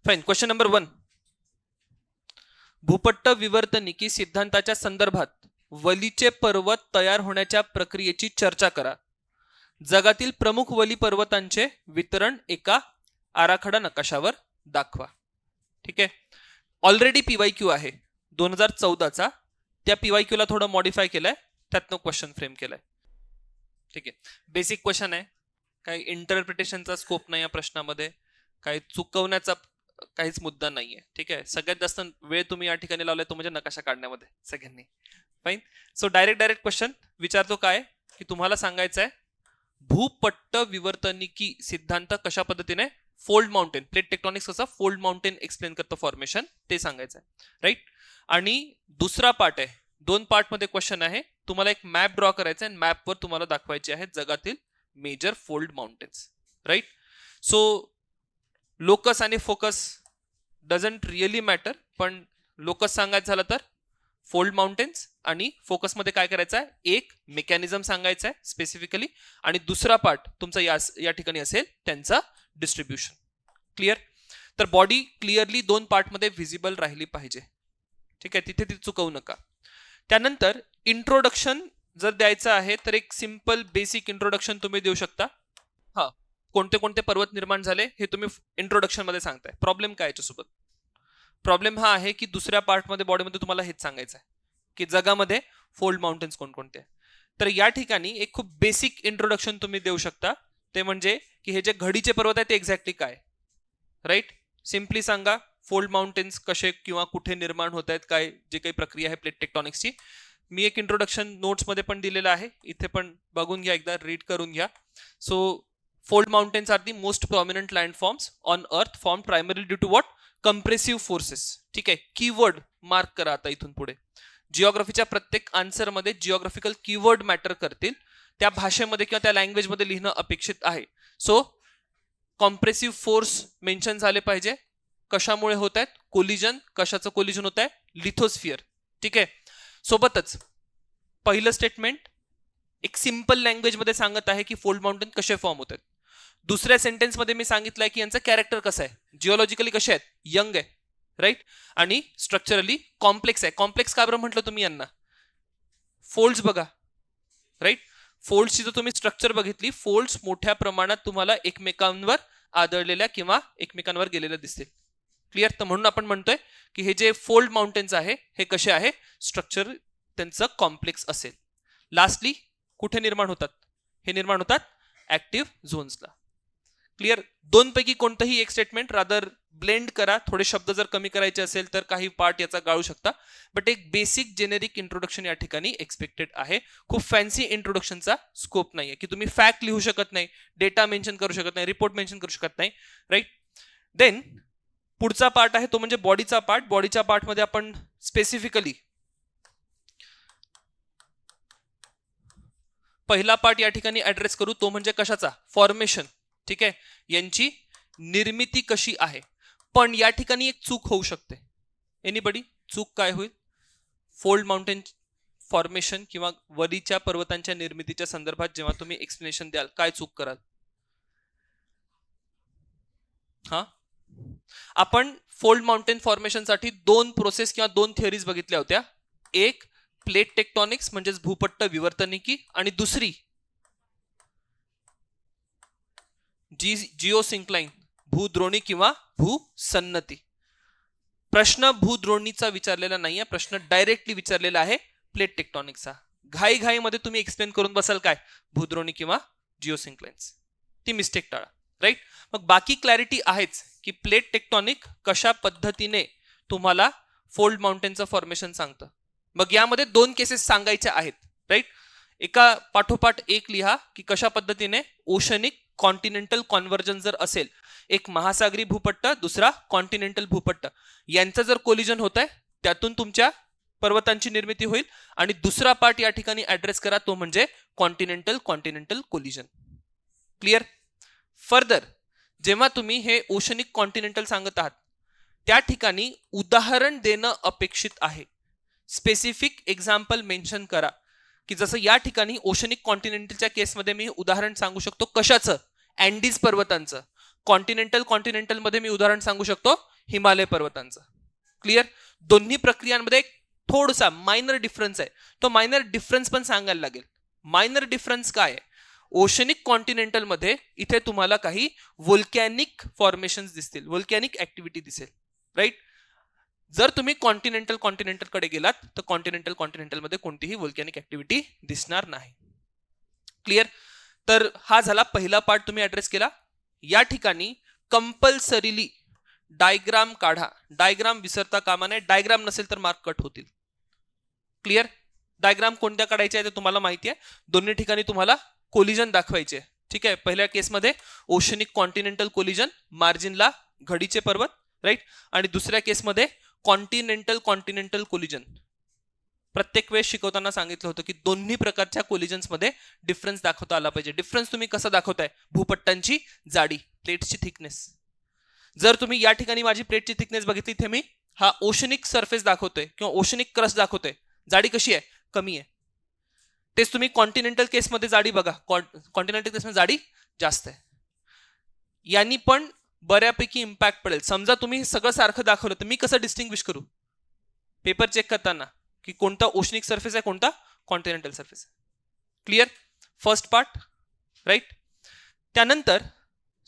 Fine. Question number 1. भूपट्ट विवर्तनिकी सिद्धांताच्या संदर्भात वलीचे पर्वत तयार होण्याच्या प्रक्रियेची चर्चा करा. जगातील प्रमुख वली पर्वतांचे वितरण एका आराखडा नकाशावर दाखवा. ठीक आहे. ऑलरेडी पीवायक्यू आहे 2014चा. त्या पीवायक्यूला थोडं मॉडिफाय केलंय, त्यातनं क्वेश्चन फ्रेम केलाय. ठीक आहे. बेसिक क्वेश्चन आहे, काही इंटरप्रिटेशनचा स्कोप नाही या प्रश्नामध्ये, काही चुकवण्याचा काहीच मुद्दा नाहीये. ठीक आहे. सगळ्यात जास्त वेळ तुम्ही या ठिकाणी लावलाय तो म्हणजे नकाशा काढण्यामध्ये सगळ्यांनी. फाईन. सो डायरेक्ट क्वेश्चन विचारतो काय की तुम्हाला सांगायचं आहे भूपट्ट विवर्तनिकी सिद्धांत कशा पद्धतीने फोल्ड माउंटेन, प्लेट टेक्टॉनिक्स कसा फोल्ड माउंटेन एक्सप्लेन करतो फॉर्मेशन ते सांगायचं आहे. राईट. आणि दुसरा पार्ट आहे, 2 पार्ट मध्ये क्वेश्चन आहे. तुम्हाला एक मॅप ड्रॉ करायचा आहे आणि मॅपवर तुम्हाला दाखवायचे आहेत जगातील major fold mountains. Right. So locus आणि फोकस डझंट रिअली मॅटर, पण लोकस सांगायचं झालं तर फोल्ड माउंटेन्स आणि फोकसमध्ये काय करायचं आहे, एक मेकॅनिझम सांगायचं आहे स्पेसिफिकली, आणि दुसरा पार्ट तुमचा या ठिकाणी असेल त्यांचा डिस्ट्रीब्युशन. क्लिअर. तर बॉडी क्लिअरली 2 पार्टमध्ये व्हिजिबल राहिली पाहिजे. ठीक आहे. तिथे ती चुकवू नका. त्यानंतर इंट्रोडक्शन जर द्यायचं आहे तर एक सिंपल बेसिक इंट्रोडक्शन तुम्ही देऊ शकता. हा, कोणते कोणते पर्वत निर्माण झाले हे तुम्ही इंट्रोडक्शन मध्ये सांगताय. प्रॉब्लेम काय याच्यासोबत? प्रॉब्लेम हा आहे की दुसऱ्या पार्टमध्ये बॉडीमध्ये तुम्हाला हेच सांगायचं आहे की जगामध्ये फोल्ड माउंटेन्स कोणकोणते. तर या ठिकाणी एक खूप बेसिक इंट्रोडक्शन तुम्ही देऊ शकता, ते म्हणजे की हे जे घडीचे पर्वत आहे ते एक्झॅक्टली काय. राईट. सिम्पली सांगा फोल्ड माउंटेन्स कसे किंवा कुठे निर्माण होत आहेत, काय जे काही प्रक्रिया आहे प्लेट टेक्टॉनिक्सची. मी एक इंट्रोडक्शन नोट्समध्ये पण दिलेलं आहे, इथे पण बघून घ्या, एकदा रीड करून घ्या. So fold mountains are the most prominent landforms on earth formed primarily due to what? Compressive forces. ठीक आहे. कीवर्ड मार्क करा आता इथून पुढे. जिओग्राफीच्या प्रत्येक आन्सर मध्ये जिओग्राफिकल कीवर्ड मॅटर करतील, त्या भाषेमध्ये किंवा त्या लँग्वेज मध्ये लिहिणं अपेक्षित आहे. सो कॉम्प्रेसिव्ह फोर्स मेन्शन झाले पाहिजे. कशामुळे होत आहेत? कोलिजन. कशाचं कोलिजन होत आहे? लिथोस्फिअर. ठीक आहे. सोबतच पहिलं स्टेटमेंट एक सिंपल लँग्वेज मध्ये सांगत आहे की फोल्ड माउंटेन कसे फॉर्म होतात. दुसऱ्या सेंटेन्स मध्ये मी सांगितलंय की यांचं कॅरेक्टर कसं आहे, जिओलॉजिकली कसे आहेत, यंग आहे. राईट. आणि स्ट्रक्चरली कॉम्प्लेक्स आहे. कॉम्प्लेक्स का बरं म्हटलं तुम्ही यांना? फोल्ड्स बघा. राईट. फोल्ड्सची जर तुम्ही स्ट्रक्चर बघितली, फोल्ड्स मोठ्या प्रमाणात तुम्हाला एकमेकांवर आदळलेल्या किंवा एकमेकांवर गेलेल्या दिसतील. क्लिअर. तर म्हणून आपण म्हणतोय की हे जे फोल्ड माउंटेन्स आहे हे कसे आहे, स्ट्रक्चर त्यांचं कॉम्प्लेक्स असेल. लास्टली कुठे निर्माण होतात? हे निर्माण होतात ऍक्टिव्ह झोन्सला. क्लिअर. 2 पैकी कोणतंही एक स्टेटमेंट रादर ब्लेंड करा. थोडे शब्द जर कमी करायचे असेल तर काही पार्ट याचा गाळू शकता, बट एक बेसिक जेनेरिक इंट्रोडक्शन या ठिकाणी एक्सपेक्टेड आहे. खूप फॅन्सी इंट्रोडक्शनचा स्कोप नाहीये की तुम्ही फॅक्ट लिहू शकत नाही, डेटा मेन्शन करू शकत नाही, रिपोर्ट मेन्शन करू शकत नाही. राईट. देन पुढचा पार्ट आहे तो म्हणजे बॉडीचा पार्ट. बॉडीच्या पार्टमध्ये आपण स्पेसिफिकली पहिला पार्ट या ठिकाणी ऍड्रेस करू, तो म्हणजे कशाचा? फॉर्मेशन. ठीक आहे. यांची निर्मिती कशी आहे. पण या ठिकाणी एक चूक होऊ शकते. एनीबडी? चूक काय होईल? फोल्ड माउंटेन फॉर्मेशन किंवा वलीच्या पर्वतांच्या निर्मितीच्या संदर्भात जेव्हा तुम्ही एक्सप्लेनेशन द्याल, काय चूक कराल? हा, आपण फोल्ड माउंटेन फॉर्मेशन साठी 2 प्रोसेस किंवा 2 थिअरीज बघितल्या होत्या. एक प्लेट टेक्टॉनिक्स म्हणजेच भूपट्ट विवर्तनिकी, आणि दुसरी जिओसिंक्लाइन, भूद्रोणी किंवा भूसन्नती. प्रश्न भूद्रोणीचा विचारलेला नाहीये, प्रश्न डायरेक्टली विचारलेला आहे प्लेट टेक्टॉनिक्सचा. घाईमध्ये तुम्ही एक्सप्लेन करून बसाल काय, भूद्रोणी किंवा जिओसिंक्लाइन्स. ती मिस्टेक टाळा. राईट. मग बाकी क्लॅरिटी आहेच की प्लेट टेक्टॉनिक कशा पद्धतीने तुम्हाला फोल्ड माउंटेनचं फॉर्मेशन सांगतं. मग यामध्ये 2 केसेस सांगायच्या आहेत. राईट. एका पाठोपाठ एक लिहा की कशा पद्धतीने ओशनिक कॉन्टिनेंटल कॉन्व्हर्जन जर असेल, एक महासागरी भूपट्ट, दुसरा कॉन्टिनेंटल भूपट्ट, यांचं जर कोलिजन होत आहे त्यातून तुमच्या पर्वतांची निर्मिती होईल. आणि दुसरा पार्ट या ठिकाणी ऍड्रेस करा, तो म्हणजे कॉन्टिनेंटल कोलिजन. क्लिअर. फर्दर जेव्हा तुम्ही हे ओशनिक कॉन्टिनेंटल सांगत आहात त्या ठिकाणी उदाहरण देणं अपेक्षित आहे. स्पेसिफिक एक्झाम्पल मेन्शन करा की जसं या ठिकाणी ओशनिक कॉन्टिनेंटलच्या केसमध्ये मी उदाहरण सांगू शकतो कशाचं? अँडीज पर्वतांचं. कॉन्टिनेंटल मध्ये मी उदाहरण सांगू शकतो हिमालय पर्वतांचा. क्लिअर. दोन्ही प्रक्रियांमध्ये एक थोडासा मायनर डिफरन्स आहे. तो मायनर डिफरन्स पण सांगायला लागेल. मायनर डिफरन्स काय आहे? ओशनिक कॉन्टिनेंटल मध्ये इथे तुम्हाला काही व्होल्कॅनिक फॉर्मेशन्स दिसतील, व्होल्कॅनिक ऍक्टिव्हिटी दिसेल. राईट. जर तुम्ही कॉन्टिनेंटल कडे गेलात तर कॉन्टिनेंटल मध्ये कोणतीही व्होल्कॅनिक ऍक्टिव्हिटी दिसणार नाही. क्लिअर. तर हा झाला पहिला पार्ट, तुम्ही ऍड्रेस केला. या ठिकाणी कंपल्सरीली डायग्राम काढा. डायग्राम विसरता कामा नये. डायग्राम नसेल तर मार्क कट होतील. क्लिअर. डायग्राम कोणत्या काढायचे आहे ते तुम्हाला माहिती आहे. दोन्ही ठिकाणी तुम्हाला कोलिजन दाखवायचे. ठीक आहे. पहिल्या केसमध्ये ओशनिक कॉन्टिनेंटल कोलिजन, मार्जिनला घडीचे पर्वत. राईट. आणि दुसऱ्या केसमध्ये कॉन्टिनेंटल कोलिजन. प्रत्येक वेळेस शिकवताना सांगितलं होतं की दोन्ही प्रकारच्या कोलिजन्स मध्ये डिफरन्स दाखवता आला पाहिजे. डिफरन्स तुम्ही कसा दाखवताय? भूपट्टांची जाडी, प्लेट्सची थिकनेस. जर तुम्ही या ठिकाणी माझी प्लेटची थिकनेस बघितली, इथे मी हा ओशनिक सरफेस दाखवतोय किंवा ओशनिक क्रस्ट दाखवतोय. जाडी कशी आहे? कमी आहे. तेच तुम्ही कॉन्टिनेंटल केसमध्ये जाडी बघा, कॉन्टिनेंटल केसमध्ये जाडी जास्त आहे. यांनी पण बऱ्यापैकी इम्पॅक्ट पडेल. समजा तुम्ही सगळं सारखं दाखवलं तर मी कसं डिस्टिंग्विश करू पेपर चेक करताना की कोणता ओशनिक सरफेस आहे, कोणता कॉन्टिनेंटल सरफेस आहे. क्लिअर. First part. राईट. त्यानंतर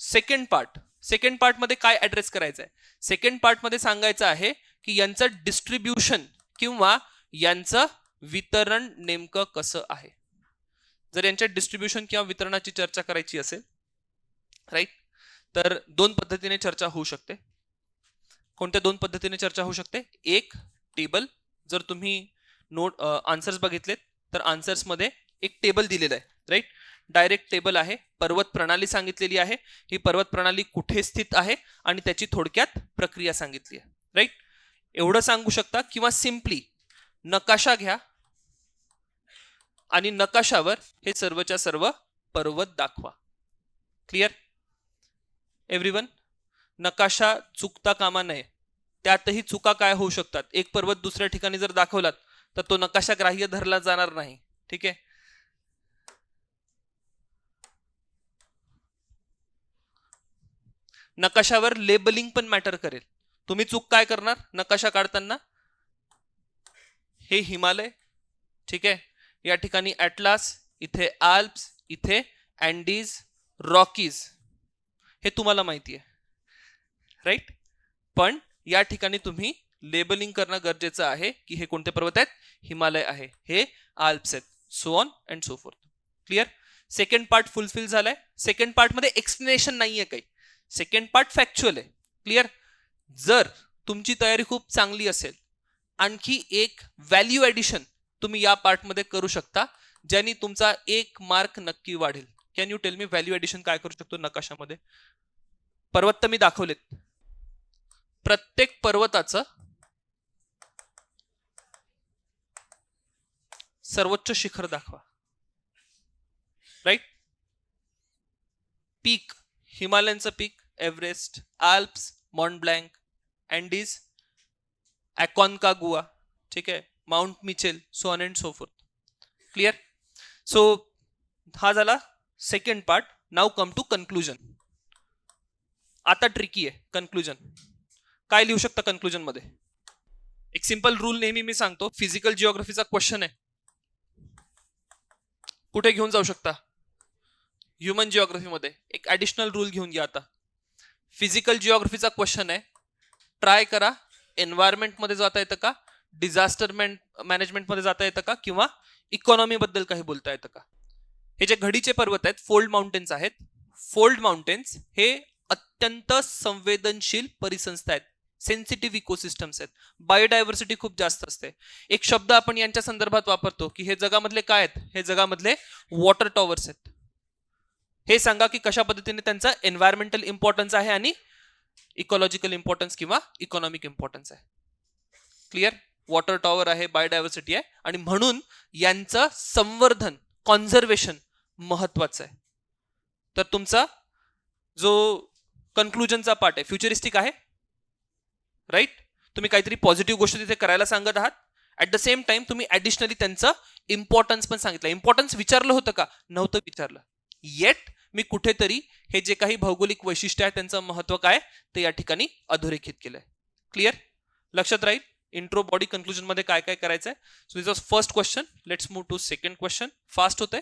सेकंड पार्ट मध्ये काय ऍड्रेस करायचं आहे? सेकंड पार्ट मध्ये सांगायचं आहे की यांचं डिस्ट्रीब्युशन किंवा यांचं वितरण नेमकं कसं आहे. जर यांच्या डिस्ट्रीब्युशन किंवा वितरणाची चर्चा करायची असेल, राईट, तर दोन पद्धतीने चर्चा होऊ शकते. कोणत्या दोन पद्धतीने चर्चा होऊ शकते? एक, टेबल. जर तुम्ही नोट आन्सर्स बघितलेत तर आन्सर्स मध्ये एक टेबल दिलेलं आहे. राईट. डायरेक्ट टेबल आहे. पर्वत प्रणाली सांगितलेली आहे. ही पर्वत प्रणाली कुठे स्थित आहे आणि त्याची थोडक्यात प्रक्रिया सांगितली आहे. राईट. एवढं सांगू शकता. किंवा सिम्पली नकाशा घ्या आणि नकाशावर हे सर्वच्या सर्व पर्वत दाखवा. Clear everyone. नकाशा चुकता कामा नये. त्यातही चुका काय होऊ शकतात? एक पर्वत दुसऱ्या ठिकाणी जर दाखवलात तर तो नकाशा ग्राह्य धरला जाणार नाही. ठीक आहे. नकाशावर लेबलिंग पण मॅटर करेल. तुम्ही चूक काय करणार नकाशा काढताना? हे हिमालय, ठीक आहे, या ठिकाणी ॲटलास, इथे आल्प्स, इथे अँडीज, रॉकीज, हे तुम्हाला माहिती आहे. राईट. पण या ठिकाणी तुम्ही लेबलिंग करणं गरजेचं आहे की हे कोणते पर्वत आहेत? हिमालय आहे, हे आल्प्स आहेत, so on and so forth. Clear. Second part fulfil झालाय. सेकंड पार्ट मध्ये एक्सप्लेनेशन नाहीये काही. सेकंड पार्ट फॅक्च्युअल आहे. क्लिअर. जर तुमची तयारी खूप चांगली असेल, आणखी एक व्हॅल्यू ॲडिशन तुम्ही या पार्ट मध्ये करू शकता, ज्याने तुमचा एक मार्क नक्की वाढेल. Can you tell me value addition काय करू शकतो नकाशामध्ये? पर्वत तर मी दाखवलेत. प्रत्येक पर्वताचं सर्वोच्च शिखर दाखवा. राईट. पीक, हिमालयनचं peak, Everest, Alps, Mont Blanc, Andes, Aconcagua, ठीक आहे, mount Mitchell, so on and so forth. Clear. So हा झाला second part. Now come to conclusion. आता ट्रिकी आहे कन्क्लुजन. काय लिहू शकता कन्क्लुजन मध्ये? एक सिंपल रूल नेहमी मी सांगतो. फिजिकल जिओग्राफीचा क्वेश्चन आहे, कुठे घेऊन जाऊ शकता? ह्युमन जिओग्राफी मध्ये. एक ऍडिशनल रूल घेऊन घ्या. आता फिजिकल जिओग्राफीचा क्वेश्चन आहे, ट्राय करा एन्व्हायरमेंट मध्ये जाता येतं का, डिझास्टर मॅनेजमेंट मध्ये जाता येतं का, किंवा इकॉनॉमी बद्दल काही बोलता येतं का. हे जे घडीचे पर्वत आहेत, फोल्ड माउंटेन्स आहेत. फोल्ड माउंटेन्स हे अत्यंत संवेदनशील परिसंस्था आहेत, सेन्सिटिव्ह इकोसिस्टम्स आहेत. बायोडायव्हर्सिटी खूप जास्त असते. एक शब्द आपण यांच्या संदर्भात वापरतो की हे जगामधले काय आहेत? हे जगामधले वॉटर टॉवर्स आहेत. हे सांगा की कशा पद्धतीने त्यांचा एन्व्हायरमेंटल इम्पॉर्टन्स आहे आणि इकॉलॉजिकल इम्पॉर्टन्स किंवा इकॉनॉमिक इम्पॉर्टन्स आहे. क्लिअर. वॉटर टॉवर आहे, बायोडायव्हर्सिटी आहे, आणि म्हणून यांचं संवर्धन, कॉन्झर्वेशन महत्वाचं आहे. तर तुमचा जो कन्क्लुजनचा पार्ट आहे फ्युचरिस्टिक आहे. राईट. तुम्ही काहीतरी पॉझिटिव्ह गोष्ट तिथे करायला सांगत आहात. ऍट द सेम टाइम तुम्ही ऍडिशनली त्यांचं इम्पॉर्टन्स पण सांगितलं. इम्पॉर्टन्स विचारलं होतं का? नव्हतं विचारलं. येट मी कुठेतरी हे जे काही भौगोलिक वैशिष्ट्य आहे त्यांचं महत्व काय ते या ठिकाणी अधोरेखित केलंय. क्लिअर? लक्षात राहील इंट्रो बॉडी कन्क्लुजन मध्ये काय काय करायचंय. So this was first question. Let's move to second question. Fast होते.